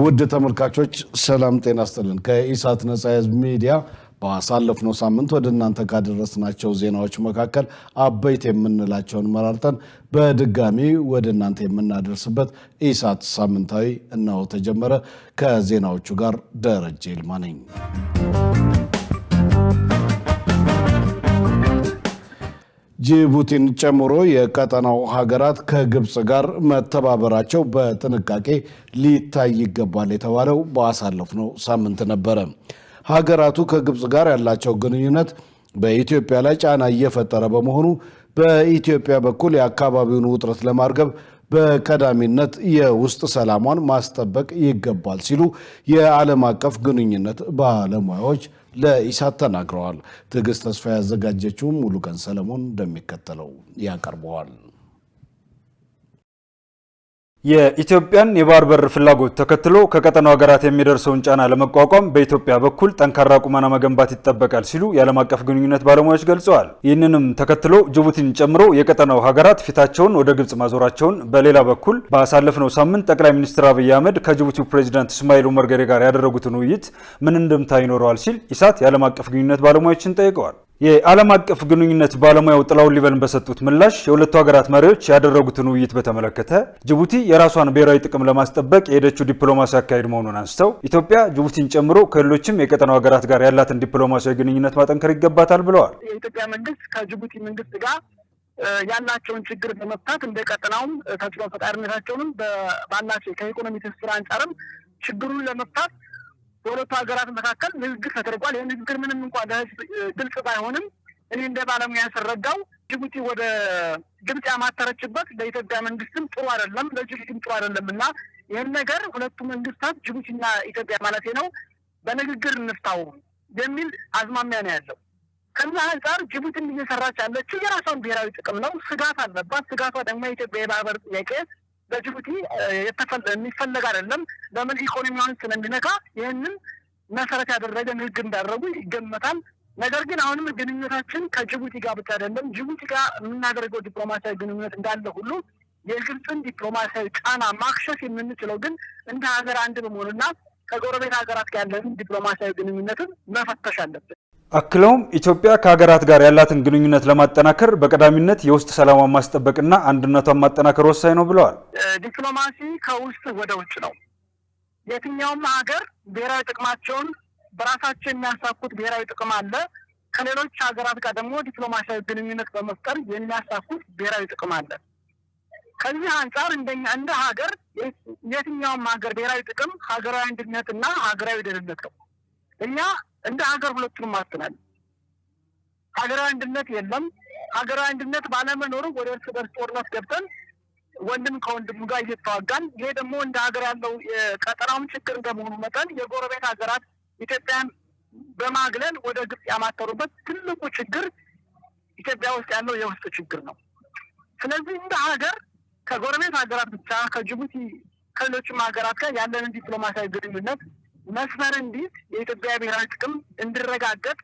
ውድ ተመልካቾች ሰላም ጤና ይስጥልን። ከኢሳት ነጻ ህዝብ ሚዲያ ባሳለፍነው ሳምንት ወደ እናንተ ካደረስናቸው ዜናዎች መካከል አበይት የምንላቸውን መራርጠን በድጋሚ ወደ እናንተ የምናደርስበት ኢሳት ሳምንታዊ እናው ተጀመረ። ከዜናዎቹ ጋር ደረጀ ይልማ ነኝ። ጅቡቲን ጨምሮ የቀጠናው ሀገራት ከግብጽ ጋር መተባበራቸው በጥንቃቄ ሊታይ ይገባል የተባለው ባሳለፍነው ሳምንት ነበረ። ሀገራቱ ከግብጽ ጋር ያላቸው ግንኙነት በኢትዮጵያ ላይ ጫና እየፈጠረ በመሆኑ በኢትዮጵያ በኩል የአካባቢውን ውጥረት ለማርገብ በቀዳሚነት የውስጥ ሰላሟን ማስጠበቅ ይገባል ሲሉ የዓለም አቀፍ ግንኙነት ባለሙያዎች ለኢሳት ተናግረዋል። ትዕግስት ተስፋ ያዘጋጀችው ሙሉቀን ሰለሞን እንደሚከተለው ያቀርበዋል። የኢትዮጵያን የባህር በር ፍላጎት ተከትሎ ከቀጠናው ሀገራት የሚደርሰውን ጫና ለመቋቋም በኢትዮጵያ በኩል ጠንካራ ቁመና መገንባት ይጠበቃል ሲሉ የዓለም አቀፍ ግንኙነት ባለሙያዎች ገልጸዋል። ይህንንም ተከትሎ ጅቡቲን ጨምሮ የቀጠናው ሀገራት ፊታቸውን ወደ ግብጽ ማዞራቸውን፣ በሌላ በኩል ባሳለፍነው ሳምንት ጠቅላይ ሚኒስትር አብይ አህመድ ከጅቡቲው ፕሬዚዳንት እስማኤል ኡመር ጌሌ ጋር ያደረጉትን ውይይት ምን እንደምታ ይኖረዋል ሲል ኢሳት የዓለም አቀፍ ግንኙነት ባለሙያዎችን ጠይቀዋል። የዓለም አቀፍ ግንኙነት ባለሙያው ጥላውን ሊበን በሰጡት ምላሽ የሁለቱ ሀገራት መሪዎች ያደረጉትን ውይይት በተመለከተ ጅቡቲ የራሷን ብሔራዊ ጥቅም ለማስጠበቅ የሄደችው ዲፕሎማሲያዊ አካሄድ መሆኑን አንስተው ኢትዮጵያ ጅቡቲን ጨምሮ ከሌሎችም የቀጠናው ሀገራት ጋር ያላትን ዲፕሎማሲያዊ ግንኙነት ማጠንከር ይገባታል ብለዋል። የኢትዮጵያ መንግስት ከጅቡቲ መንግስት ጋር ያላቸውን ችግር በመፍታት እንደ ቀጠናውም ተጽዕኖ ፈጣሪነታቸውንም ባላቸው ከኢኮኖሚ ትስስር አንጻርም ችግሩን ለመፍታት በሁለቱ ሀገራት መካከል ንግግር ተደርጓል። ይህ ንግግር ምንም እንኳን ለህዝብ ግልጽ ባይሆንም እኔ እንደ ባለሙያ ስረዳው ጅቡቲ ወደ ግብጽ ያማተረችበት ለኢትዮጵያ መንግስትም ጥሩ አይደለም፣ ለጅቡቲም ጥሩ አይደለም እና ይህን ነገር ሁለቱ መንግስታት ጅቡቲና ኢትዮጵያ ማለት ነው በንግግር እንፍታው የሚል አዝማሚያ ነው ያለው። ከዛ አንጻር ጅቡቲን እየሰራች ያለችው የራሷን ብሔራዊ ጥቅም ነው። ስጋት አለባት። ስጋቷ ደግሞ የኢትዮጵያ የባህር በር ጥያቄ በጅቡቲ የሚፈለግ አይደለም። ለምን ኢኮኖሚዋን ስለሚነካ ይህንን መሰረት ያደረገ ንግግር እንዳደረጉ ይገመታል። ነገር ግን አሁንም ግንኙነታችን ከጅቡቲ ጋር ብቻ አይደለም። ጅቡቲ ጋር የምናደርገው ዲፕሎማሲያዊ ግንኙነት እንዳለ ሁሉ የግብፅን ዲፕሎማሲያዊ ጫና ማክሸፍ የምንችለው ግን እንደ ሀገር አንድ በመሆኑና ከጎረቤት ሀገራት ጋር ያለን ዲፕሎማሲያዊ ግንኙነትን መፈተሽ አለብን። አክለውም ኢትዮጵያ ከሀገራት ጋር ያላትን ግንኙነት ለማጠናከር በቀዳሚነት የውስጥ ሰላሟን ማስጠበቅና አንድነቷን ማጠናከር ወሳኝ ነው ብለዋል። ዲፕሎማሲ ከውስጥ ወደ ውጭ ነው። የትኛውም ሀገር ብሔራዊ ጥቅማቸውን በራሳቸው የሚያሳኩት ብሔራዊ ጥቅም አለ። ከሌሎች ሀገራት ጋር ደግሞ ዲፕሎማሲያዊ ግንኙነት በመፍጠር የሚያሳኩት ብሔራዊ ጥቅም አለ። ከዚህ አንጻር እንደ ሀገር የትኛውም ሀገር ብሔራዊ ጥቅም ሀገራዊ አንድነትና ሀገራዊ ደህንነት ነው። እኛ እንደ ሀገር ሁለቱንም ማስተናል። ሀገራዊ አንድነት የለም። ሀገራዊ አንድነት ባለመኖሩ ወደ እርስ በርስ ጦርነት ገብተን ወንድም ከወንድሙ ጋር እየተዋጋን፣ ይሄ ደግሞ እንደ ሀገር ያለው የቀጠናውም ችግር እንደመሆኑ መጠን የጎረቤት ሀገራት ኢትዮጵያን በማግለል ወደ ግብጽ ያማተሩበት ትልቁ ችግር ኢትዮጵያ ውስጥ ያለው የውስጥ ችግር ነው። ስለዚህ እንደ ሀገር ከጎረቤት ሀገራት ብቻ ከጅቡቲ ከሌሎችም ሀገራት ጋር ያለንን ዲፕሎማሲያዊ ግንኙነት መስመር እንዲህ የኢትዮጵያ ብሔራዊ ጥቅም እንዲረጋገጥ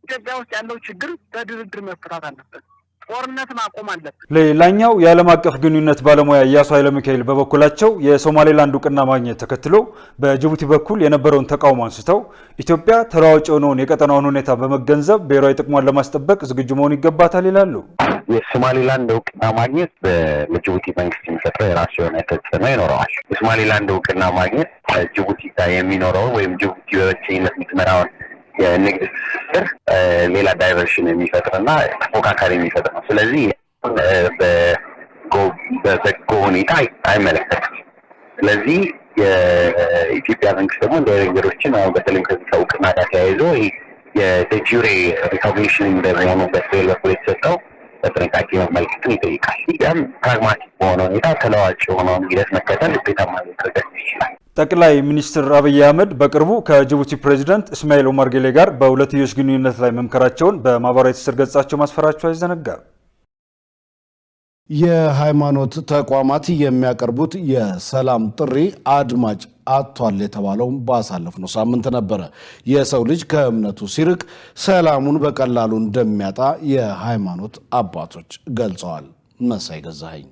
ኢትዮጵያ ውስጥ ያለው ችግር በድርድር መፈታት አለበት። ጦርነት ማቆም አለበት። ሌላኛው የዓለም አቀፍ ግንኙነት ባለሙያ ኢያሱ ኃይለ ሚካኤል በበኩላቸው የሶማሌላንድ እውቅና ማግኘት ተከትሎ በጅቡቲ በኩል የነበረውን ተቃውሞ አንስተው ኢትዮጵያ ተለዋዋጭ የሆነውን የቀጠናውን ሁኔታ በመገንዘብ ብሔራዊ ጥቅሟን ለማስጠበቅ ዝግጁ መሆን ይገባታል ይላሉ። የሶማሌላንድ እውቅና ማግኘት ለጅቡቲ መንግስት የሚሰጠው የራሱ የሆነ ተጽዕኖ ይኖረዋል። የሶማሌላንድ እውቅና ማግኘት ጅቡቲ ጋር የሚኖረው ወይም ጅቡቲ በብቸኝነት የምትመራውን የንግድ ትስስር ሌላ ዳይቨርሽን የሚፈጥርና ተፎካካሪ የሚፈጥር ነው። ስለዚህ በበጎ ሁኔታ አይመለከትም። ስለዚህ የኢትዮጵያ መንግስት ደግሞ እንደ ነገሮችን በተለይም ከዚህ ከእውቅና ጋር ተያይዞ የዴጁሬ ሪኮግኒሽን እንደመሆኑ በእስራኤል በኩል የተሰጠው በጥንቃቄ መመልከትን ይጠይቃል። ያም ፕራግማቲክ በሆነ ሁኔታ ተለዋጭ የሆነውን ሂደት መከተል ውጤታማ ሊያደርግ ይችላል። ጠቅላይ ሚኒስትር አብይ አህመድ በቅርቡ ከጅቡቲ ፕሬዚዳንት እስማኤል ኡመር ጌሌ ጋር በሁለትዮሽ ግንኙነት ላይ መምከራቸውን በማህበራዊ ትስስር ገጻቸው ማስፈራቸው አይዘነጋም። የሃይማኖት ተቋማት የሚያቀርቡት የሰላም ጥሪ አድማጭ አጥቷል የተባለውም ባሳለፍነው ሳምንት ነበረ። የሰው ልጅ ከእምነቱ ሲርቅ ሰላሙን በቀላሉ እንደሚያጣ የሃይማኖት አባቶች ገልጸዋል። መሳይ ገዛኸኝ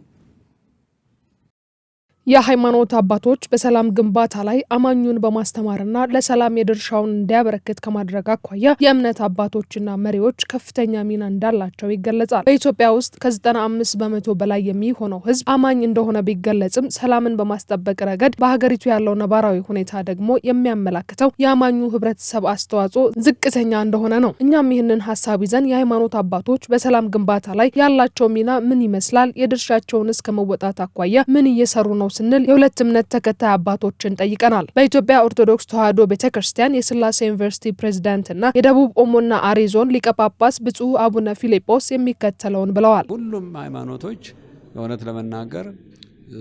የሃይማኖት አባቶች በሰላም ግንባታ ላይ አማኙን በማስተማርና ለሰላም የድርሻውን እንዲያበረክት ከማድረግ አኳያ የእምነት አባቶችና መሪዎች ከፍተኛ ሚና እንዳላቸው ይገለጻል። በኢትዮጵያ ውስጥ ከ95% በላይ የሚሆነው ሕዝብ አማኝ እንደሆነ ቢገለጽም ሰላምን በማስጠበቅ ረገድ በሀገሪቱ ያለው ነባራዊ ሁኔታ ደግሞ የሚያመላክተው የአማኙ ህብረተሰብ አስተዋጽኦ ዝቅተኛ እንደሆነ ነው። እኛም ይህንን ሀሳብ ይዘን የሃይማኖት አባቶች በሰላም ግንባታ ላይ ያላቸው ሚና ምን ይመስላል፣ የድርሻቸውን እስከ መወጣት አኳያ ምን እየሰሩ ነው ስንል የሁለት እምነት ተከታይ አባቶችን ጠይቀናል። በኢትዮጵያ ኦርቶዶክስ ተዋሕዶ ቤተክርስቲያን የስላሴ ዩኒቨርሲቲ ፕሬዝዳንትና የደቡብ ኦሞና አሪ ዞን ሊቀ ጳጳስ ብፁዕ አቡነ ፊልጶስ የሚከተለውን ብለዋል። ሁሉም ሃይማኖቶች እውነት ለመናገር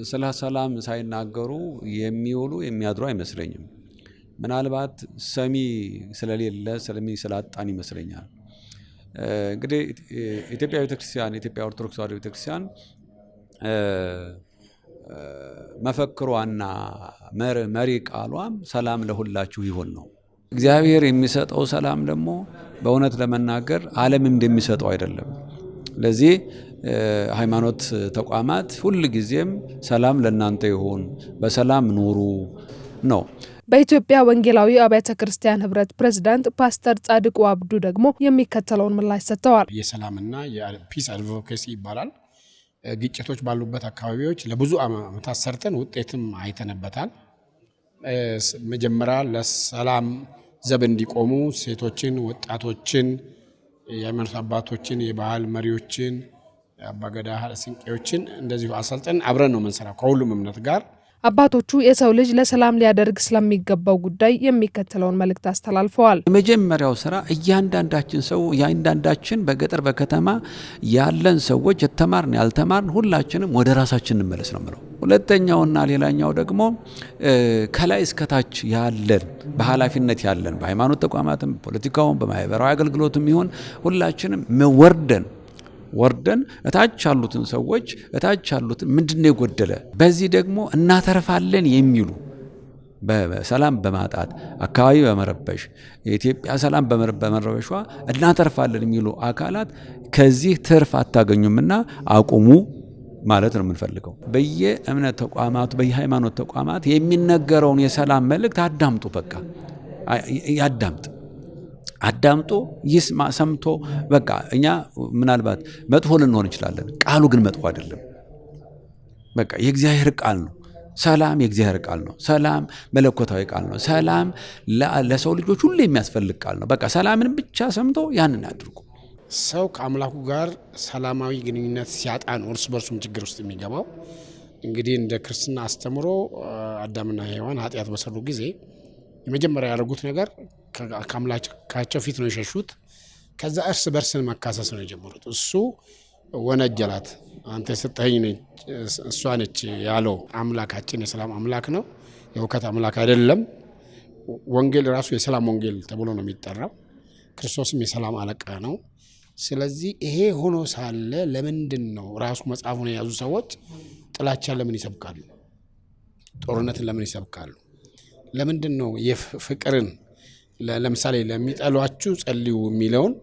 ስለ ሰላም ሳይናገሩ የሚውሉ የሚያድሩ አይመስለኝም። ምናልባት ሰሚ ስለሌለ ስላጣን ይመስለኛል። እንግዲህ ኢትዮጵያ ቤተክርስቲያን ኢትዮጵያ ኦርቶዶክስ ተዋሕዶ ቤተክርስቲያን መፈክሯና መሪ ቃሏም ሰላም ለሁላችሁ ይሁን ነው። እግዚአብሔር የሚሰጠው ሰላም ደግሞ በእውነት ለመናገር ዓለም እንደሚሰጠው አይደለም። ለዚህ ሃይማኖት ተቋማት ሁሉ ጊዜም ሰላም ለእናንተ ይሁን፣ በሰላም ኑሩ ነው። በኢትዮጵያ ወንጌላዊ አብያተ ክርስቲያን ህብረት ፕሬዝዳንት ፓስተር ጻድቁ አብዱ ደግሞ የሚከተለውን ምላሽ ሰጥተዋል። የሰላምና የፒስ አድቮኬሲ ይባላል። ግጭቶች ባሉበት አካባቢዎች ለብዙ ዓመታት ሰርተን ውጤትም አይተንበታል። መጀመሪያ ለሰላም ዘብ እንዲቆሙ ሴቶችን፣ ወጣቶችን፣ የሃይማኖት አባቶችን፣ የባህል መሪዎችን፣ አባገዳ ስንቄዎችን እንደዚሁ አሰልጠን አብረን ነው የምንሰራው ከሁሉም እምነት ጋር። አባቶቹ የሰው ልጅ ለሰላም ሊያደርግ ስለሚገባው ጉዳይ የሚከተለውን መልእክት አስተላልፈዋል። የመጀመሪያው ስራ እያንዳንዳችን በገጠር በከተማ ያለን ሰዎች የተማርን ያልተማርን ሁላችንም ወደ ራሳችን እንመለስ ነው የምለው። ሁለተኛውና ሌላኛው ደግሞ ከላይ እስከታች ያለን በኃላፊነት ያለን በሃይማኖት ተቋማትም ፖለቲካውም በማህበራዊ አገልግሎትም ይሁን ሁላችንም ወርደን እታች ያሉትን ሰዎች እታች ያሉትን ምንድነው የጎደለ በዚህ ደግሞ እናተርፋለን የሚሉ በሰላም በማጣት አካባቢ በመረበሽ የኢትዮጵያ ሰላም በመረበሿ እናተርፋለን የሚሉ አካላት ከዚህ ትርፍ አታገኙምና አቁሙ ማለት ነው የምንፈልገው። በየእምነት ተቋማቱ በየሃይማኖት ተቋማት የሚነገረውን የሰላም መልእክት አዳምጡ። በቃ አዳምጦ ይስማ፣ ሰምቶ በቃ እኛ ምናልባት መጥፎ ልንሆን እንችላለን፣ ቃሉ ግን መጥፎ አይደለም። በቃ የእግዚአብሔር ቃል ነው። ሰላም የእግዚአብሔር ቃል ነው። ሰላም መለኮታዊ ቃል ነው። ሰላም ለሰው ልጆች ሁሉ የሚያስፈልግ ቃል ነው። በቃ ሰላምን ብቻ ሰምቶ ያንን ያድርጉ። ሰው ከአምላኩ ጋር ሰላማዊ ግንኙነት ሲያጣ ነው እርስ በርሱም ችግር ውስጥ የሚገባው። እንግዲህ እንደ ክርስትና አስተምሮ አዳምና ሔዋን ኃጢአት በሰሩ ጊዜ የመጀመሪያ ያደረጉት ነገር ከአምላካቸው ፊት ነው የሸሹት። ከዛ እርስ በርስን መካሰስ ነው የጀመሩት። እሱ ወነጀላት። አንተ የሰጠኸኝ እሷ ነች ያለው። አምላካችን የሰላም አምላክ ነው፣ የሁከት አምላክ አይደለም። ወንጌል ራሱ የሰላም ወንጌል ተብሎ ነው የሚጠራው። ክርስቶስም የሰላም አለቃ ነው። ስለዚህ ይሄ ሆኖ ሳለ ለምንድን ነው ራሱ መጽሐፉን የያዙ ሰዎች ጥላቻን ለምን ይሰብካሉ? ጦርነትን ለምን ይሰብካሉ? ለምንድን ነው የፍቅርን ለምሳሌ ለሚጠሏችሁ ጸልዩ የሚለውን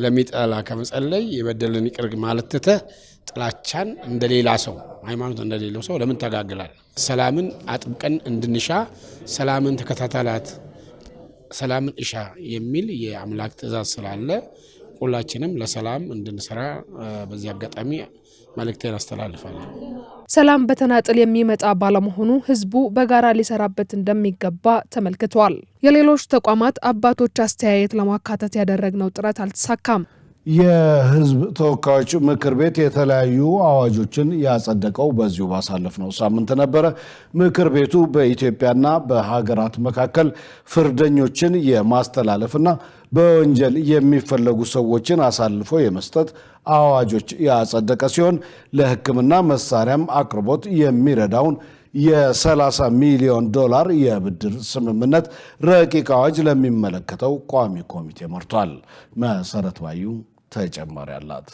ለሚጠላ ከመጸለይ የበደልን ይቅር ማለት ትተህ ጥላቻን እንደሌላ ሰው ሃይማኖት እንደሌለው ሰው ለምን ተጋግላል? ሰላምን አጥብቀን እንድንሻ ሰላምን ተከታተላት፣ ሰላምን እሻ የሚል የአምላክ ትእዛዝ ስላለ ሁላችንም ለሰላም እንድንሰራ በዚህ አጋጣሚ መልእክቴን አስተላልፋለሁ። ሰላም በተናጥል የሚመጣ ባለመሆኑ ህዝቡ በጋራ ሊሰራበት እንደሚገባ ተመልክቷል። የሌሎች ተቋማት አባቶች አስተያየት ለማካተት ያደረግነው ጥረት አልተሳካም። የህዝብ ተወካዮች ምክር ቤት የተለያዩ አዋጆችን ያጸደቀው በዚሁ ባሳለፍነው ሳምንት ነበረ። ምክር ቤቱ በኢትዮጵያና በሀገራት መካከል ፍርደኞችን የማስተላለፍና በወንጀል የሚፈለጉ ሰዎችን አሳልፎ የመስጠት አዋጆች ያጸደቀ ሲሆን ለሕክምና መሳሪያም አቅርቦት የሚረዳውን የ$30 ሚሊዮን የብድር ስምምነት ረቂቅ አዋጅ ለሚመለከተው ቋሚ ኮሚቴ መርቷል። መሰረት ባዩ ተጨማሪ አላት።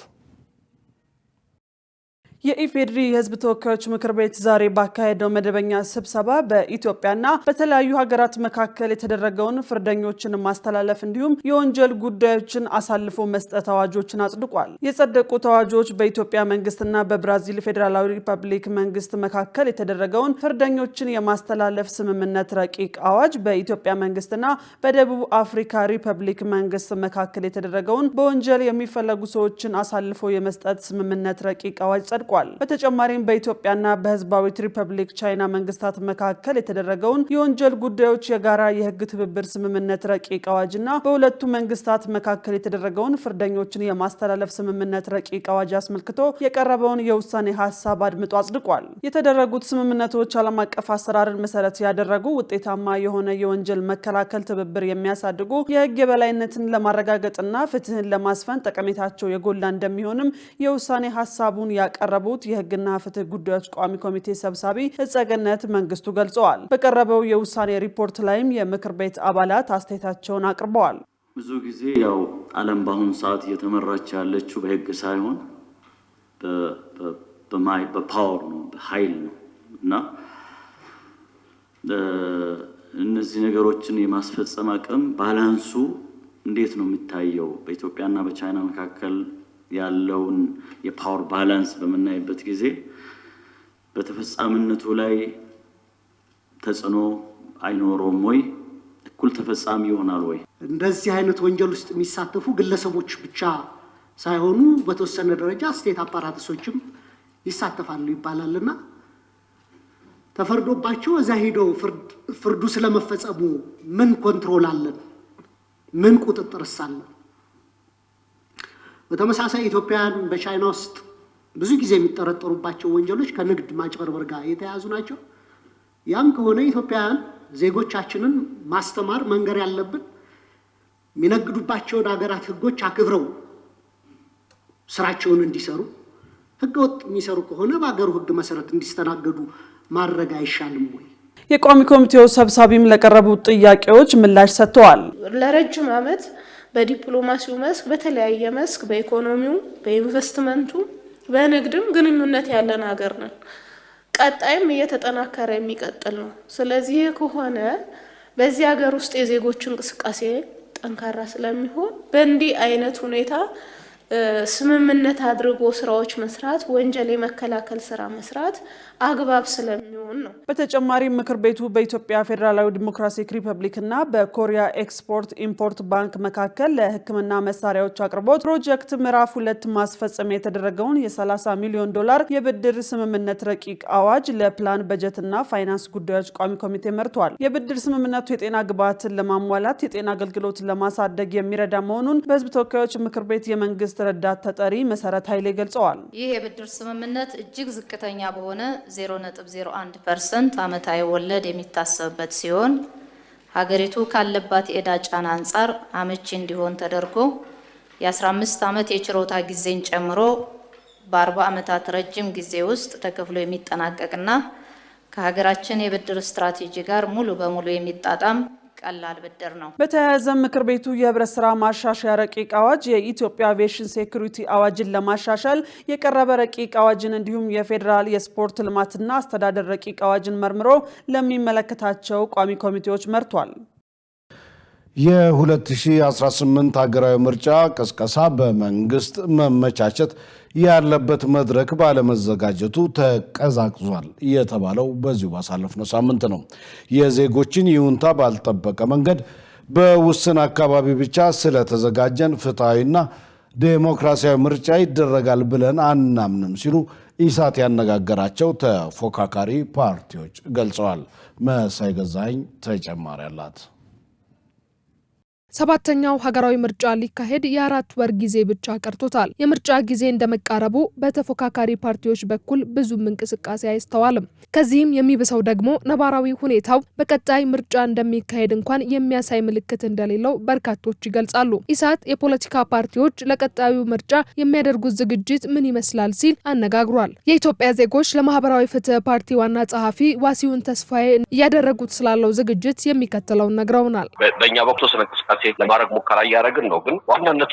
የኢፌዴሪ የሕዝብ ተወካዮች ምክር ቤት ዛሬ ባካሄደው መደበኛ ስብሰባ በኢትዮጵያና በተለያዩ ሀገራት መካከል የተደረገውን ፍርደኞችን ማስተላለፍ እንዲሁም የወንጀል ጉዳዮችን አሳልፎ መስጠት አዋጆችን አጽድቋል። የጸደቁት አዋጆች በኢትዮጵያ መንግስትና በብራዚል ፌዴራላዊ ሪፐብሊክ መንግስት መካከል የተደረገውን ፍርደኞችን የማስተላለፍ ስምምነት ረቂቅ አዋጅ፣ በኢትዮጵያ መንግስትና በደቡብ አፍሪካ ሪፐብሊክ መንግስት መካከል የተደረገውን በወንጀል የሚፈለጉ ሰዎችን አሳልፎ የመስጠት ስምምነት ረቂቅ አዋጅ ጸድቋል። በተጨማሪም በኢትዮጵያና በህዝባዊት ሪፐብሊክ ቻይና መንግስታት መካከል የተደረገውን የወንጀል ጉዳዮች የጋራ የህግ ትብብር ስምምነት ረቂቅ አዋጅና በሁለቱ መንግስታት መካከል የተደረገውን ፍርደኞችን የማስተላለፍ ስምምነት ረቂቅ አዋጅ አስመልክቶ የቀረበውን የውሳኔ ሀሳብ አድምጦ አጽድቋል። የተደረጉት ስምምነቶች ዓለም አቀፍ አሰራርን መሰረት ያደረጉ ውጤታማ የሆነ የወንጀል መከላከል ትብብር የሚያሳድጉ የህግ የበላይነትን ለማረጋገጥና ፍትህን ለማስፈን ጠቀሜታቸው የጎላ እንደሚሆንም የውሳኔ ሀሳቡን ያቀረቡት የህግና ፍትህ ጉዳዮች ቋሚ ኮሚቴ ሰብሳቢ እጸገነት መንግስቱ ገልጸዋል። በቀረበው የውሳኔ ሪፖርት ላይም የምክር ቤት አባላት አስተያየታቸውን አቅርበዋል። ብዙ ጊዜ ያው ዓለም በአሁኑ ሰዓት እየተመራች ያለችው በህግ ሳይሆን በፓወር ነው፣ በኃይል ነው እና እነዚህ ነገሮችን የማስፈጸም አቅም ባላንሱ እንዴት ነው የሚታየው? በኢትዮጵያና በቻይና መካከል ያለውን የፓወር ባላንስ በምናይበት ጊዜ በተፈጻሚነቱ ላይ ተጽዕኖ አይኖረውም ወይ? እኩል ተፈጻሚ ይሆናል ወይ? እንደዚህ አይነት ወንጀል ውስጥ የሚሳተፉ ግለሰቦች ብቻ ሳይሆኑ በተወሰነ ደረጃ ስቴት አፓራተሶችም ይሳተፋሉ ይባላልና ተፈርዶባቸው እዛ ሄደው ፍርዱ ስለመፈጸሙ ምን ኮንትሮል አለን? ምን ቁጥጥርስ አለን? በተመሳሳይ ኢትዮጵያን በቻይና ውስጥ ብዙ ጊዜ የሚጠረጠሩባቸው ወንጀሎች ከንግድ ማጭበርበር ጋር የተያያዙ ናቸው። ያም ከሆነ ኢትዮጵያውያን ዜጎቻችንን ማስተማር መንገር ያለብን የሚነግዱባቸውን ሀገራት ህጎች አክብረው ስራቸውን እንዲሰሩ፣ ህገወጥ የሚሰሩ ከሆነ በሀገሩ ህግ መሰረት እንዲስተናገዱ ማድረግ አይሻልም ወይ? የቋሚ ኮሚቴው ሰብሳቢም ለቀረቡት ጥያቄዎች ምላሽ ሰጥተዋል። ለረጅም ዓመት በዲፕሎማሲው መስክ፣ በተለያየ መስክ፣ በኢኮኖሚው፣ በኢንቨስትመንቱ፣ በንግድም ግንኙነት ያለን ሀገር ነን። ቀጣይም እየተጠናከረ የሚቀጥል ነው። ስለዚህ ከሆነ በዚህ ሀገር ውስጥ የዜጎች እንቅስቃሴ ጠንካራ ስለሚሆን በእንዲህ አይነት ሁኔታ ስምምነት አድርጎ ስራዎች መስራት፣ ወንጀል የመከላከል ስራ መስራት አግባብ ስለሚሆን ነው። በተጨማሪም ምክር ቤቱ በኢትዮጵያ ፌዴራላዊ ዲሞክራቲክ ሪፐብሊክና በኮሪያ ኤክስፖርት ኢምፖርት ባንክ መካከል ለሕክምና መሳሪያዎች አቅርቦት ፕሮጀክት ምዕራፍ 2 ማስፈጸሚያ የተደረገውን የ$30 ሚሊዮን የብድር ስምምነት ረቂቅ አዋጅ ለፕላን በጀትና ፋይናንስ ጉዳዮች ቋሚ ኮሚቴ መርቷል። የብድር ስምምነቱ የጤና ግብዓትን ለማሟላት፣ የጤና አገልግሎትን ለማሳደግ የሚረዳ መሆኑን በህዝብ ተወካዮች ምክር ቤት የመንግስት ረዳት ተጠሪ መሰረት ኃይሌ ገልጸዋል። ይህ የብድር ስምምነት እጅግ ዝቅተኛ በሆነ 0.01% ዓመታዊ ወለድ የሚታሰብበት ሲሆን ሀገሪቱ ካለባት የዕዳ ጫና አንጻር አመቺ እንዲሆን ተደርጎ የ15 ዓመት የችሮታ ጊዜን ጨምሮ በ40 ዓመታት ረጅም ጊዜ ውስጥ ተከፍሎ የሚጠናቀቅና ከሀገራችን የብድር ስትራቴጂ ጋር ሙሉ በሙሉ የሚጣጣም ቀላል ብድር ነው። በተያያዘ ምክር ቤቱ የህብረት ስራ ማሻሻያ ረቂቅ አዋጅ፣ የኢትዮጵያ አቪዬሽን ሴኩሪቲ አዋጅን ለማሻሻል የቀረበ ረቂቅ አዋጅን እንዲሁም የፌዴራል የስፖርት ልማትና አስተዳደር ረቂቅ አዋጅን መርምሮ ለሚመለከታቸው ቋሚ ኮሚቴዎች መርቷል። የ2018 ሀገራዊ ምርጫ ቅስቀሳ በመንግስት መመቻቸት ያለበት መድረክ ባለመዘጋጀቱ ተቀዛቅዟል የተባለው በዚሁ ባሳለፍነው ሳምንት ነው። የዜጎችን ይሁንታ ባልጠበቀ መንገድ በውስን አካባቢ ብቻ ስለተዘጋጀን ፍትሐዊና ዴሞክራሲያዊ ምርጫ ይደረጋል ብለን አናምንም ሲሉ ኢሳት ያነጋገራቸው ተፎካካሪ ፓርቲዎች ገልጸዋል። መሳይ ገዛኝ ተጨማሪ አላት። ሰባተኛው ሀገራዊ ምርጫ ሊካሄድ የ4 ወር ጊዜ ብቻ ቀርቶታል። የምርጫ ጊዜ እንደመቃረቡ በተፎካካሪ ፓርቲዎች በኩል ብዙም እንቅስቃሴ አይስተዋልም። ከዚህም የሚብሰው ደግሞ ነባራዊ ሁኔታው በቀጣይ ምርጫ እንደሚካሄድ እንኳን የሚያሳይ ምልክት እንደሌለው በርካቶች ይገልጻሉ። ኢሳት የፖለቲካ ፓርቲዎች ለቀጣዩ ምርጫ የሚያደርጉት ዝግጅት ምን ይመስላል ሲል አነጋግሯል። የኢትዮጵያ ዜጎች ለማህበራዊ ፍትህ ፓርቲ ዋና ጸሐፊ ዋሲሁን ተስፋዬ እያደረጉት ስላለው ዝግጅት የሚከተለውን ነግረውናል። በእኛ በኩል እንቅስቃሴ እንቅስቃሴ ለማድረግ ሙከራ እያደረግን ነው። ግን ዋናነት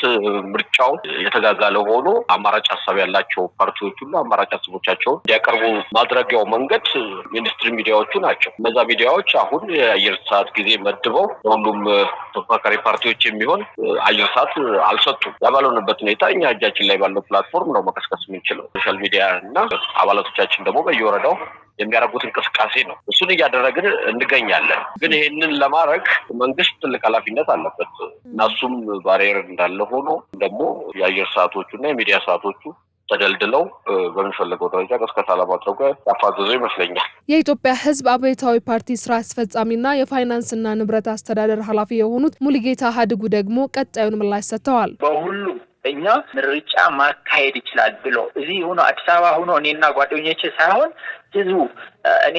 ምርጫው የተጋጋለ ሆኖ አማራጭ ሀሳብ ያላቸው ፓርቲዎች ሁሉ አማራጭ ሀሳቦቻቸውን እንዲያቀርቡ ማድረጊያው መንገድ ሚኒስትሪ ሚዲያዎቹ ናቸው። እነዛ ሚዲያዎች አሁን የአየር ሰዓት ጊዜ መድበው ሁሉም ተፎካካሪ ፓርቲዎች የሚሆን አየር ሰዓት አልሰጡም። ያባለንበት ሁኔታ እኛ እጃችን ላይ ባለው ፕላትፎርም ነው መቀስቀስ የምንችለው። ሶሻል ሚዲያ እና አባላቶቻችን ደግሞ በየወረዳው የሚያደርጉት እንቅስቃሴ ነው። እሱን እያደረግን እንገኛለን። ግን ይሄንን ለማድረግ መንግስት ትልቅ ኃላፊነት አለበት እና እሱም ባሪየር እንዳለ ሆኖ ደግሞ የአየር ሰዓቶቹ እና የሚዲያ ሰዓቶቹ ተደልድለው በሚፈልገው ደረጃ ቅስቀሳ ለማድረግ ያፋዘዘው ይመስለኛል። የኢትዮጵያ ሕዝብ አብዮታዊ ፓርቲ ስራ አስፈጻሚና የፋይናንስና ንብረት አስተዳደር ኃላፊ የሆኑት ሙሉጌታ ሀድጉ ደግሞ ቀጣዩን ምላሽ ሰጥተዋል። በሁሉም እኛ ምርጫ ማካሄድ ይችላል ብሎ እዚህ ሆኖ አዲስ አበባ ሆኖ እኔና ጓደኞቼ ሳይሆን ህዝቡ እኔ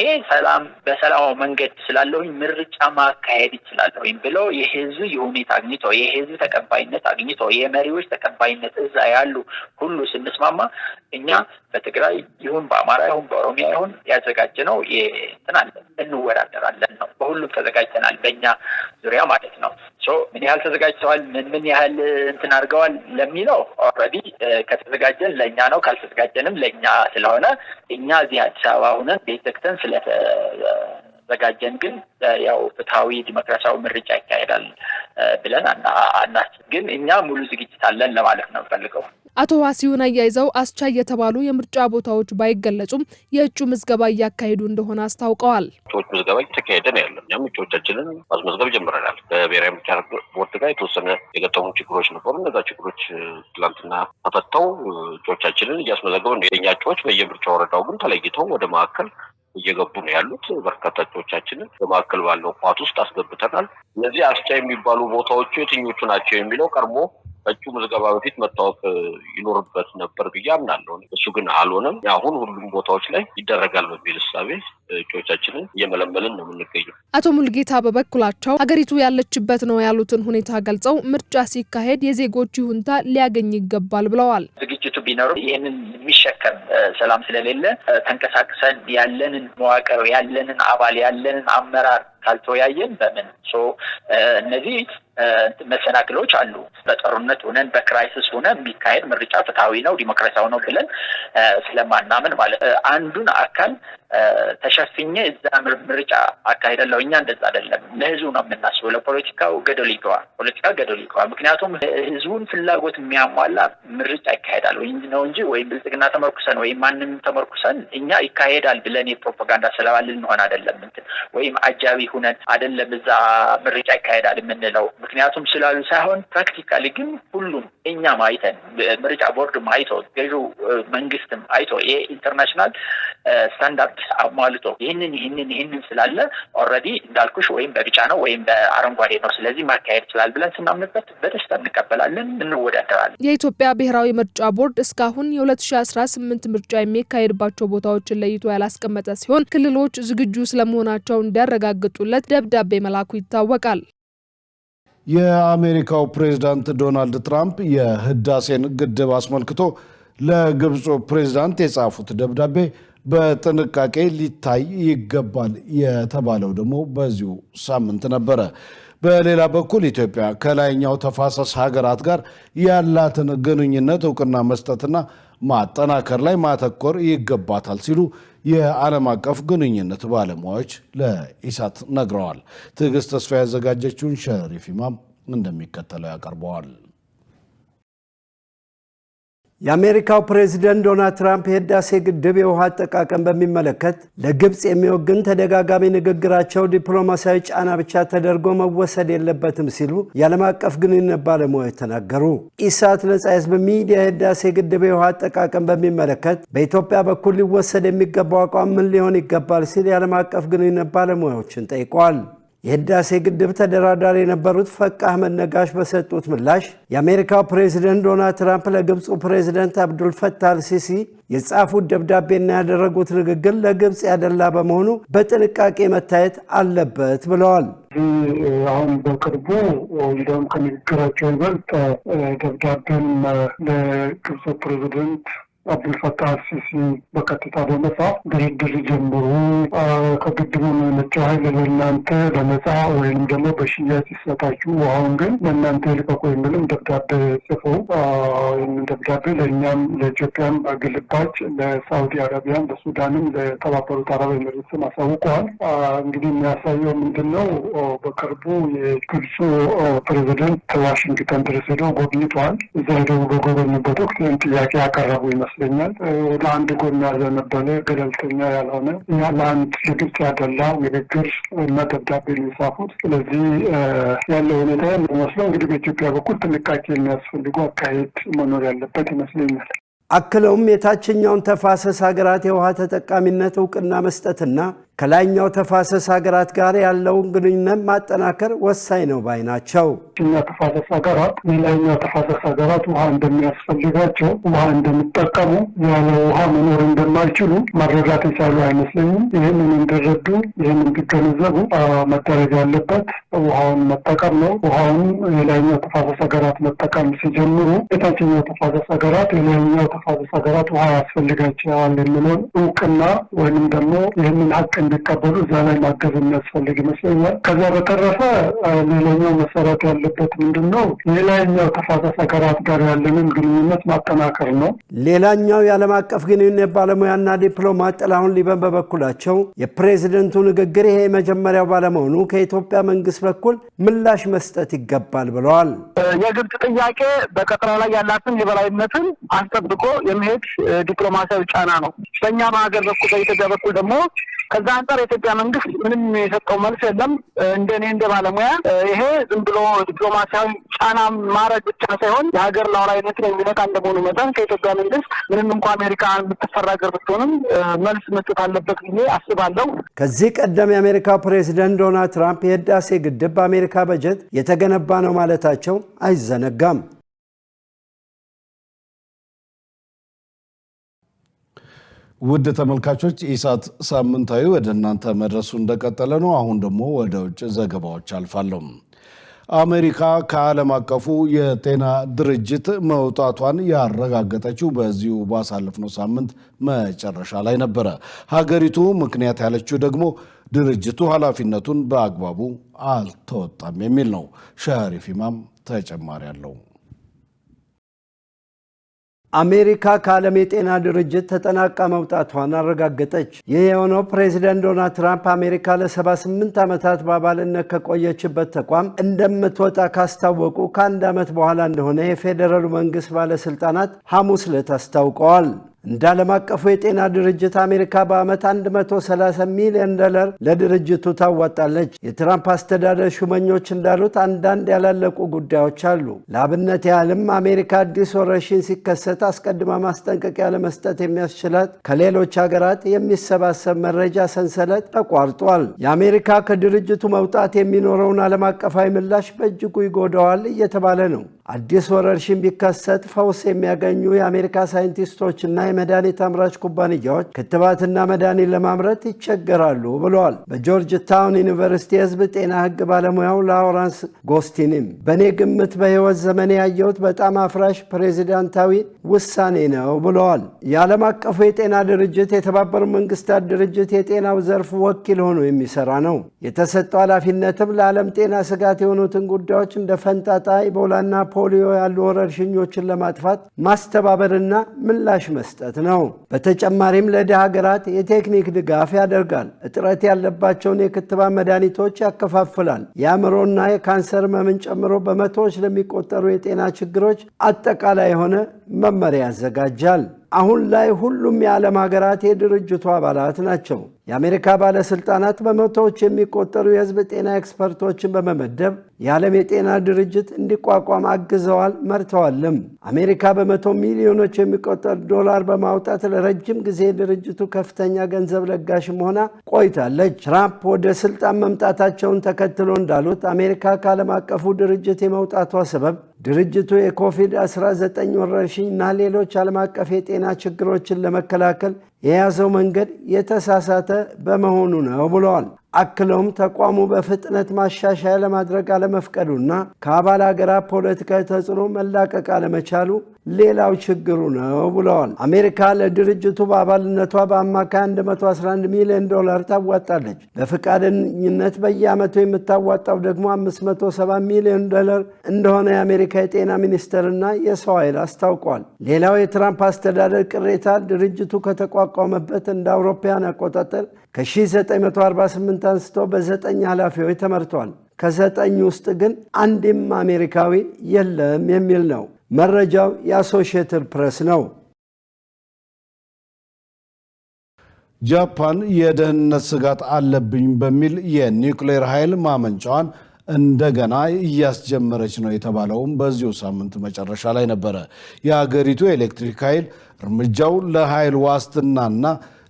በሰላማዊ መንገድ ስላለሁኝ ምርጫ ማካሄድ ይችላለሁ ብሎ የህዝብ የሁኔታ አግኝቶ የህዝብ ተቀባይነት አግኝቶ የመሪዎች ተቀባይነት እዛ ያሉ ሁሉ ስንስማማ እኛ በትግራይ ይሁን በአማራ ይሁን በኦሮሚያ ይሁን ያዘጋጀነው እንወዳደራለን ነው። በሁሉም ተዘጋጅተናል፣ በእኛ ዙሪያ ማለት ነው። ምን ያህል ተዘጋጅተዋል፣ ምን ያህል እንትን አድርገዋል ለሚለው ኦልሬዲ ከተዘጋጀን ለእኛ ነው፣ ካልተዘጋጀንም ለእኛ ስለሆነ እኛ እዚህ አዲስ አበባ ሆነን ቤት ዘግተን ስለተዘጋጀን ግን ያው ፍትሐዊ ዲሞክራሲያዊ ምርጫ ይካሄዳል ብለን አናስብ። ግን እኛ ሙሉ ዝግጅት አለን ለማለት ነው ፈልገው። አቶ ዋሲሁን አያይዘው አስቻይ የተባሉ የምርጫ ቦታዎች ባይገለጹም የእጩ ምዝገባ እያካሄዱ እንደሆነ አስታውቀዋል። እጩዎች ምዝገባ እየተካሄደ ነው ያለው። እኛም እጩዎቻችንን ማስመዝገብ ጀምረናል። በብሔራዊ ምርጫ ቦርድ ጋር የተወሰነ የገጠሙ ችግሮች ነበሩ። እነዛ ችግሮች ትላንትና ተፈተው እጩዎቻችንን እያስመዘገቡ ነው። የኛ እጩዎች በየምርጫ ወረዳው ግን ተለይተው ወደ ማዕከል እየገቡ ነው ያሉት። በርካታ እጩዎቻችንን በማዕከል ባለው ቋት ውስጥ አስገብተናል። እነዚህ አስቻይ የሚባሉ ቦታዎቹ የትኞቹ ናቸው የሚለው ቀድሞ እጩ ምዝገባ በፊት መታወቅ ይኖርበት ነበር ብዬ አምናለሁ። እሱ ግን አልሆነም። አሁን ሁሉም ቦታዎች ላይ ይደረጋል በሚል እሳቤ እጩዎቻችንን እየመለመልን ነው የምንገኘው። አቶ ሙልጌታ በበኩላቸው ሀገሪቱ ያለችበት ነው ያሉትን ሁኔታ ገልጸው ምርጫ ሲካሄድ የዜጎች ይሁንታ ሊያገኝ ይገባል ብለዋል። ዝግጅቱ ቢኖር ይህንን የሚሸከም ሰላም ስለሌለ ተንቀሳቅሰን ያለንን መዋቅር ያለንን አባል ያለንን አመራር ካልተወያየን በምን እነዚህ መሰናክሎች አሉ። በጦርነት ሆነን በክራይሲስ ሆነን የሚካሄድ ምርጫ ፍትሐዊ ነው ዲሞክራሲያዊ ነው ብለን ስለማናምን ማለት አንዱን አካል ተሸፍኜ እዛ ምርጫ አካሄዳለሁ። እኛ እንደዛ አይደለም። ለህዝቡ ነው የምናስበው። ለፖለቲካው ገደል ይገባል። ምክንያቱም ህዝቡን ፍላጎት የሚያሟላ ምርጫ ይካሄዳል ነው እንጂ ወይም ብልጽግና ተመርኩሰን ወይም ማንም ተመርኩሰን እኛ ይካሄዳል ብለን የፕሮፓጋንዳ ሰለባ ልንሆን አይደለም። ወይም አጃቢ ሁነን አይደለም እዛ ምርጫ ይካሄዳል የምንለው። ምክንያቱም ስላሉ ሳይሆን ፕራክቲካሊ ግን ሁሉም እኛም አይተን ምርጫ ቦርድም አይቶ ገዢው መንግስትም አይቶ የኢንተርናሽናል ስታንዳርድ አሟልቶ ይህንን ስላለ ኦልሬዲ እንዳልኩሽ ወይም በቢጫ ነው ወይም በአረንጓዴ ነው ስለዚህ ማካሄድ ይችላል ብለን ስናምንበት በደስታ እንቀበላለን፣ እንወዳደራለን። የኢትዮጵያ ብሔራዊ ምርጫ ቦርድ እስካሁን የ2018 ምርጫ የሚካሄድባቸው ቦታዎችን ለይቶ ያላስቀመጠ ሲሆን ክልሎች ዝግጁ ስለመሆናቸው እንዲያረጋግጡለት ደብዳቤ መላኩ ይታወቃል። የአሜሪካው ፕሬዝዳንት ዶናልድ ትራምፕ የህዳሴን ግድብ አስመልክቶ ለግብፁ ፕሬዝዳንት የጻፉት ደብዳቤ በጥንቃቄ ሊታይ ይገባል የተባለው ደግሞ በዚሁ ሳምንት ነበረ። በሌላ በኩል ኢትዮጵያ ከላይኛው ተፋሰስ ሀገራት ጋር ያላትን ግንኙነት እውቅና መስጠትና ማጠናከር ላይ ማተኮር ይገባታል ሲሉ የዓለም አቀፍ ግንኙነት ባለሙያዎች ለኢሳት ነግረዋል። ትዕግስት ተስፋ ያዘጋጀችውን ሸሪፍ ኢማም እንደሚከተለው ያቀርበዋል። የአሜሪካው ፕሬዝዳንት ዶናልድ ትራምፕ የህዳሴ ግድብ የውሃ አጠቃቀም በሚመለከት ለግብፅ የሚወግን ተደጋጋሚ ንግግራቸው ዲፕሎማሲያዊ ጫና ብቻ ተደርጎ መወሰድ የለበትም ሲሉ የዓለም አቀፍ ግንኙነት ባለሙያዎች ተናገሩ። ኢሳት ነጻ ህዝብ ሚዲያ የህዳሴ ግድብ የውሃ አጠቃቀም በሚመለከት በኢትዮጵያ በኩል ሊወሰድ የሚገባው አቋም ምን ሊሆን ይገባል ሲል የዓለም አቀፍ ግንኙነት ባለሙያዎችን ጠይቋል። የህዳሴ ግድብ ተደራዳሪ የነበሩት ፈቅ አህመድ ነጋሽ በሰጡት ምላሽ የአሜሪካው ፕሬዝዳንት ዶናልድ ትራምፕ ለግብፁ ፕሬዝዳንት አብዱል ፈታህ አልሲሲ የጻፉት ደብዳቤና ያደረጉት ንግግር ለግብፅ ያደላ በመሆኑ በጥንቃቄ መታየት አለበት ብለዋል። አሁን በቅርቡ እንደውም ከንግግራቸው ይበልጥ ደብዳቤን ለግብፅ ፕሬዝዳንት አብዱልፈታህ አልሲሲ በቀጥታ በመጻፍ ድርድር ጀምሩ፣ ከግድቡ የመነጨው ኃይል ለእናንተ በነፃ ወይም ደግሞ በሽያጭ ይሰጣችሁ፣ ውሃውን ግን ለእናንተ ልቀቁ የሚልም ደብዳቤ ጽፈው ይህንን ደብዳቤ ለእኛም ለኢትዮጵያም በግልባጭ ለሳውዲ አረቢያም ለሱዳንም ለተባበሩት አረብ ኤሚሬትስም አሳውቀዋል። እንግዲህ የሚያሳየው ምንድን ነው? በቅርቡ የግብፁ ፕሬዚደንት ዋሽንግተን ድረስ ሄደው ጎብኝተዋል። እዛ ሄደው በጎበኙበት ወቅት ይህን ጥያቄ ያቀረቡ ይመስለኛል። ለአንድ ጎን ያዘነበለ ገለልተኛ ያልሆነ ለአንድ ለግብጽ ያደላ ንግግር እና ደብዳቤ የሚጻፉት። ስለዚህ ያለው ሁኔታ የሚመስለው እንግዲህ በኢትዮጵያ በኩል ጥንቃቄ የሚያስፈልገው አካሄድ መኖር ያለበት ይመስለኛል። አክለውም የታችኛውን ተፋሰስ ሀገራት የውሃ ተጠቃሚነት እውቅና መስጠትና ከላይኛው ተፋሰስ ሀገራት ጋር ያለውን ግንኙነት ማጠናከር ወሳኝ ነው ባይ ናቸው። ታችኛው ተፋሰስ ሀገራት የላይኛው ተፋሰስ ሀገራት ውሃ እንደሚያስፈልጋቸው፣ ውሃ እንደሚጠቀሙ፣ ያለ ውሃ መኖር እንደማይችሉ መረዳት የቻሉ አይመስለኝም። ይህንን እንዲረዱ፣ ይህንን እንዲገነዘቡ መደረግ ያለበት ውሃውን መጠቀም ነው። ውሃውን የላይኛው ተፋሰስ ሀገራት መጠቀም ሲጀምሩ የታችኛው ተፋሰስ ሀገራት የላይኛው ተፋሰስ ሀገራት ውሃ ያስፈልጋቸዋል የሚለውን እውቅና ወይንም ደግሞ ይህንን ሀቅ እንዲቀበሉ እዛ ላይ ማገዝ የሚያስፈልግ ይመስለኛል። ከዛ በተረፈ ሌላኛው መሰረት ያለበት ምንድን ነው? የላይኛው ተፋሰስ ሀገራት ጋር ያለንን ግንኙነት ማጠናከር ነው። ሌላኛው የዓለም አቀፍ ግንኙነት ባለሙያና ዲፕሎማት ጥላሁን ሊበን በበኩላቸው የፕሬዝደንቱ ንግግር ይሄ የመጀመሪያው ባለመሆኑ ከኢትዮጵያ መንግስት በኩል ምላሽ መስጠት ይገባል ብለዋል። የግብጽ ጥያቄ በቀጠናው ላይ ያላትን የበላይነትን አስጠብቆ የሚሄድ ዲፕሎማሲያዊ ጫና ነው። በእኛ በሀገር በኩል በኢትዮጵያ በኩል ደግሞ ከዛ አንጻር የኢትዮጵያ መንግስት ምንም የሰጠው መልስ የለም። እንደኔ እንደ ባለሙያ ይሄ ዝም ብሎ ዲፕሎማሲያዊ ጫና ማድረግ ብቻ ሳይሆን የሀገር ሉዓላዊነትን የሚነካ እንደመሆኑ መጠን ከኢትዮጵያ መንግስት ምንም እንኳ አሜሪካ የምትፈራ ሀገር ብትሆንም መልስ መስጠት አለበት ብዬ አስባለሁ። ከዚህ ቀደም የአሜሪካው ፕሬዚደንት ዶናልድ ትራምፕ የህዳሴ ግድብ በአሜሪካ በጀት የተገነባ ነው ማለታቸው አይዘነጋም። ውድ ተመልካቾች ኢሳት ሳምንታዊ ወደ እናንተ መድረሱ እንደቀጠለ ነው። አሁን ደግሞ ወደ ውጭ ዘገባዎች አልፋለሁ። አሜሪካ ከዓለም አቀፉ የጤና ድርጅት መውጣቷን ያረጋገጠችው በዚሁ ባሳለፍነው ሳምንት መጨረሻ ላይ ነበረ። ሀገሪቱ ምክንያት ያለችው ደግሞ ድርጅቱ ኃላፊነቱን በአግባቡ አልተወጣም የሚል ነው። ሸሪፍ ኢማም ተጨማሪ አለው። አሜሪካ ከዓለም የጤና ድርጅት ተጠናቃ መውጣቷን አረጋገጠች። ይህ የሆነው ፕሬዚደንት ዶናልድ ትራምፕ አሜሪካ ለ78 ዓመታት በአባልነት ከቆየችበት ተቋም እንደምትወጣ ካስታወቁ ከአንድ ዓመት በኋላ እንደሆነ የፌዴራሉ መንግሥት ባለሥልጣናት ሐሙስ ዕለት አስታውቀዋል። እንደ ዓለም አቀፉ የጤና ድርጅት አሜሪካ በዓመት $130 ሚሊዮን ለድርጅቱ ታዋጣለች። የትራምፕ አስተዳደር ሹመኞች እንዳሉት አንዳንድ ያላለቁ ጉዳዮች አሉ። ለአብነት ያህልም አሜሪካ አዲስ ወረርሽኝ ሲከሰት አስቀድማ ማስጠንቀቂያ ለመስጠት የሚያስችላት ከሌሎች ሀገራት የሚሰባሰብ መረጃ ሰንሰለት ተቋርጧል። የአሜሪካ ከድርጅቱ መውጣት የሚኖረውን ዓለም አቀፋዊ ምላሽ በእጅጉ ይጎዳዋል እየተባለ ነው። አዲስ ወረርሽኝ ቢከሰት ፈውስ የሚያገኙ የአሜሪካ ሳይንቲስቶችና የመድኃኒት አምራች ኩባንያዎች ክትባትና መድኃኒት ለማምረት ይቸገራሉ ብለዋል። በጆርጅ ታውን ዩኒቨርሲቲ የሕዝብ ጤና ሕግ ባለሙያው ላውረንስ ጎስቲንም በእኔ ግምት በሕይወት ዘመኔ ያየሁት በጣም አፍራሽ ፕሬዚዳንታዊ ውሳኔ ነው ብለዋል። የዓለም አቀፉ የጤና ድርጅት የተባበሩት መንግስታት ድርጅት የጤናው ዘርፍ ወኪል ሆኖ የሚሰራ ነው። የተሰጠው ኃላፊነትም ለዓለም ጤና ስጋት የሆኑትን ጉዳዮች እንደ ፈንጣጣ፣ ኢቦላና ፖሊዮ ያሉ ወረርሽኞችን ለማጥፋት ማስተባበርና ምላሽ መስጠት ነው። በተጨማሪም ለድሃ ሀገራት የቴክኒክ ድጋፍ ያደርጋል። እጥረት ያለባቸውን የክትባት መድኃኒቶች ያከፋፍላል። የአእምሮና የካንሰር ህመምን ጨምሮ በመቶዎች ለሚቆጠሩ የጤና ችግሮች አጠቃላይ የሆነ መመሪያ ያዘጋጃል። አሁን ላይ ሁሉም የዓለም ሀገራት የድርጅቱ አባላት ናቸው። የአሜሪካ ባለስልጣናት በመቶዎች የሚቆጠሩ የህዝብ ጤና ኤክስፐርቶችን በመመደብ የዓለም የጤና ድርጅት እንዲቋቋም አግዘዋል፣ መርተዋልም። አሜሪካ በመቶ ሚሊዮኖች የሚቆጠር ዶላር በማውጣት ለረጅም ጊዜ ድርጅቱ ከፍተኛ ገንዘብ ለጋሽም ሆና ቆይታለች። ትራምፕ ወደ ስልጣን መምጣታቸውን ተከትሎ እንዳሉት አሜሪካ ከዓለም አቀፉ ድርጅት የመውጣቷ ሰበብ ድርጅቱ የኮቪድ-19 ወረርሽኝና ሌሎች ዓለም አቀፍ የጤና ችግሮችን ለመከላከል የያዘው መንገድ የተሳሳተ በመሆኑ ነው ብለዋል። አክለውም ተቋሙ በፍጥነት ማሻሻያ ለማድረግ አለመፍቀዱና ከአባል ሀገራት ፖለቲካዊ ተጽዕኖ መላቀቅ አለመቻሉ ሌላው ችግሩ ነው ብለዋል። አሜሪካ ለድርጅቱ በአባልነቷ በአማካይ $111 ሚሊዮን ታዋጣለች። በፈቃደኝነት በየዓመቱ የምታዋጣው ደግሞ $570 ሚሊዮን እንደሆነ የአሜሪካ የጤና ሚኒስቴርና የሰው ኃይል አስታውቋል። ሌላው የትራምፕ አስተዳደር ቅሬታ ድርጅቱ ከተቋቋመበት እንደ አውሮፓውያን አቆጣጠር ከ1948 አንስቶ በ9 ኃላፊዎች ተመርቷል። ከ9 ውስጥ ግን አንድም አሜሪካዊ የለም የሚል ነው። መረጃው የአሶሺየትድ ፕሬስ ነው። ጃፓን የደህንነት ስጋት አለብኝ በሚል የኒውክሌር ኃይል ማመንጫዋን እንደገና እያስጀመረች ነው የተባለውም በዚሁ ሳምንት መጨረሻ ላይ ነበረ። የሀገሪቱ ኤሌክትሪክ ኃይል እርምጃው ለኃይል ዋስትናና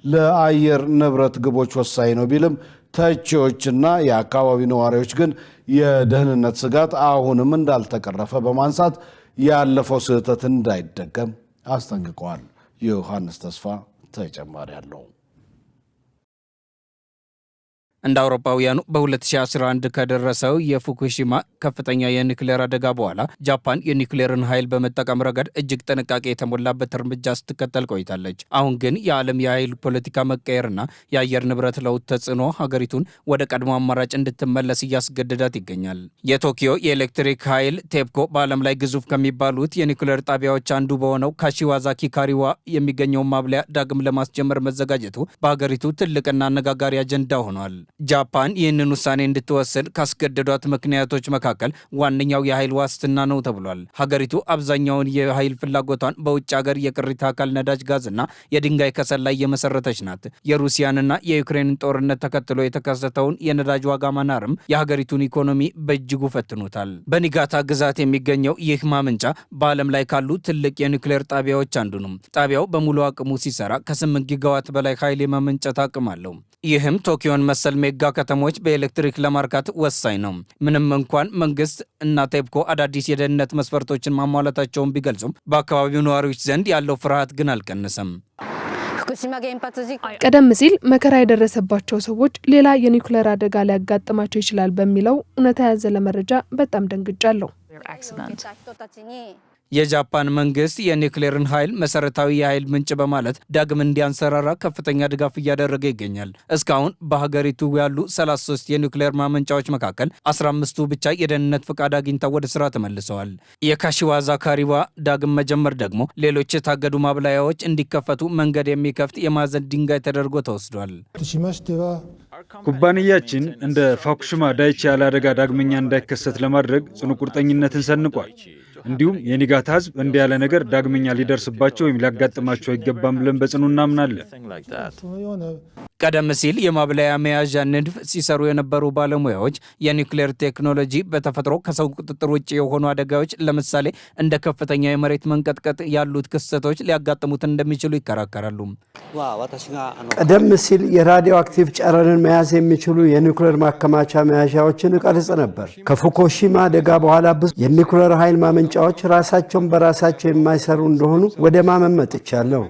ለአየር ንብረት ግቦች ወሳኝ ነው ቢልም ተቺዎችና የአካባቢ ነዋሪዎች ግን የደህንነት ስጋት አሁንም እንዳልተቀረፈ በማንሳት ያለፈው ስህተት እንዳይደገም አስጠንቅቀዋል። ዮሐንስ ተስፋ ተጨማሪ አለው። እንደ አውሮፓውያኑ በ2011 ከደረሰው የፉኩሺማ ከፍተኛ የኒውክሌር አደጋ በኋላ ጃፓን የኒውክሌርን ኃይል በመጠቀም ረገድ እጅግ ጥንቃቄ የተሞላበት እርምጃ ስትከተል ቆይታለች። አሁን ግን የዓለም የኃይል ፖለቲካ መቀየርና የአየር ንብረት ለውጥ ተጽዕኖ ሀገሪቱን ወደ ቀድሞ አማራጭ እንድትመለስ እያስገደዳት ይገኛል። የቶኪዮ የኤሌክትሪክ ኃይል ቴፕኮ በዓለም ላይ ግዙፍ ከሚባሉት የኒውክሌር ጣቢያዎች አንዱ በሆነው ካሺዋዛኪ ካሪዋ የሚገኘውን ማብለያ ዳግም ለማስጀመር መዘጋጀቱ በሀገሪቱ ትልቅና አነጋጋሪ አጀንዳ ሆኗል። ጃፓን ይህንን ውሳኔ እንድትወስን ካስገደዷት ምክንያቶች መካከል ዋነኛው የኃይል ዋስትና ነው ተብሏል። ሀገሪቱ አብዛኛውን የኃይል ፍላጎቷን በውጭ ሀገር የቅሪተ አካል ነዳጅ ጋዝና የድንጋይ ከሰል ላይ የመሰረተች ናት። የሩሲያንና የዩክሬንን ጦርነት ተከትሎ የተከሰተውን የነዳጅ ዋጋ መናርም የሀገሪቱን ኢኮኖሚ በእጅጉ ፈትኖታል። በኒጋታ ግዛት የሚገኘው ይህ ማመንጫ በዓለም ላይ ካሉ ትልቅ የኒውክሌር ጣቢያዎች አንዱ ነው። ጣቢያው በሙሉ አቅሙ ሲሰራ ከ8 ጊጋዋት በላይ ኃይል የማመንጨት አቅም አለው። ይህም ቶኪዮን መሰል ሜጋ ከተሞች በኤሌክትሪክ ለማርካት ወሳኝ ነው። ምንም እንኳን መንግስት እና ቴፕኮ አዳዲስ የደህንነት መስፈርቶችን ማሟላታቸውን ቢገልጹም በአካባቢው ነዋሪዎች ዘንድ ያለው ፍርሃት ግን አልቀነሰም። ቀደም ሲል መከራ የደረሰባቸው ሰዎች ሌላ የኒውክሌር አደጋ ሊያጋጥማቸው ይችላል በሚለው እውነታ ያዘለ መረጃ በጣም ደንግጫለሁ። የጃፓን መንግስት የኒውክሌርን ኃይል መሰረታዊ የኃይል ምንጭ በማለት ዳግም እንዲያንሰራራ ከፍተኛ ድጋፍ እያደረገ ይገኛል። እስካሁን በሀገሪቱ ያሉ 33 የኒውክሌር ማመንጫዎች መካከል 15ቱ ብቻ የደህንነት ፍቃድ አግኝተው ወደ ስራ ተመልሰዋል። የካሺዋዛካሪዋ ዳግም መጀመር ደግሞ ሌሎች የታገዱ ማብላያዎች እንዲከፈቱ መንገድ የሚከፍት የማዕዘን ድንጋይ ተደርጎ ተወስዷል። ኩባንያችን እንደ ፉኩሺማ ዳይቺ ያለ አደጋ ዳግመኛ እንዳይከሰት ለማድረግ ጽኑ ቁርጠኝነትን ሰንቋል። እንዲሁም የኒጋታ ህዝብ እንዲህ ያለ ነገር ዳግመኛ ሊደርስባቸው ወይም ሊያጋጥማቸው አይገባም ብለን በጽኑ እናምናለን። ቀደም ሲል የማብለያ መያዣ ንድፍ ሲሰሩ የነበሩ ባለሙያዎች የኒውክሌር ቴክኖሎጂ በተፈጥሮ ከሰው ቁጥጥር ውጭ የሆኑ አደጋዎች ለምሳሌ እንደ ከፍተኛ የመሬት መንቀጥቀጥ ያሉት ክስተቶች ሊያጋጥሙት እንደሚችሉ ይከራከራሉ። ቀደም ሲል የራዲዮ አክቲቭ ጨረርን መያዝ የሚችሉ የኒውክሌር ማከማቻ መያዣዎችን እቀርጽ ነበር። ከፉኩሺማ አደጋ በኋላ ብዙ የኒውክሌር ኃይል ማመንጫዎች ራሳቸውን በራሳቸው የማይሰሩ እንደሆኑ ወደ ማመን መጥቻለሁ።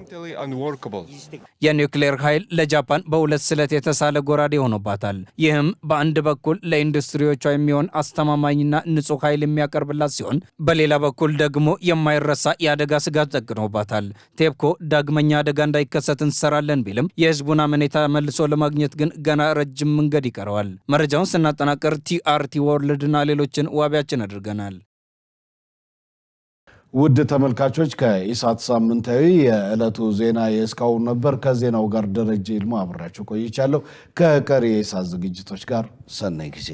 የኒውክሌር ኃይል ለጃፓን በሁለት ስለት የተሳለ ጎራዴ ሆኖባታል። ይህም በአንድ በኩል ለኢንዱስትሪዎቿ የሚሆን አስተማማኝና ንጹህ ኃይል የሚያቀርብላት ሲሆን፣ በሌላ በኩል ደግሞ የማይረሳ የአደጋ ስጋት ጠቅኖባታል። ቴፕኮ ዳግመኛ አደጋ እንዳይከሰት እንሰራለን ቢልም የህዝቡን አመኔታ መልሶ ለማግኘት ግን ገና ረጅም መንገድ ይቀረዋል። መረጃውን ስናጠናቀር ቲአርቲ ወርልድና ሌሎችን ዋቢያችን አድርገናል። ውድ ተመልካቾች ከኢሳት ሳምንታዊ የዕለቱ ዜና የእስካሁን ነበር። ከዜናው ጋር ደረጀ ይልማ አብራችሁ ቆይቻለሁ። ከቀሪ የኢሳት ዝግጅቶች ጋር ሰናይ ጊዜ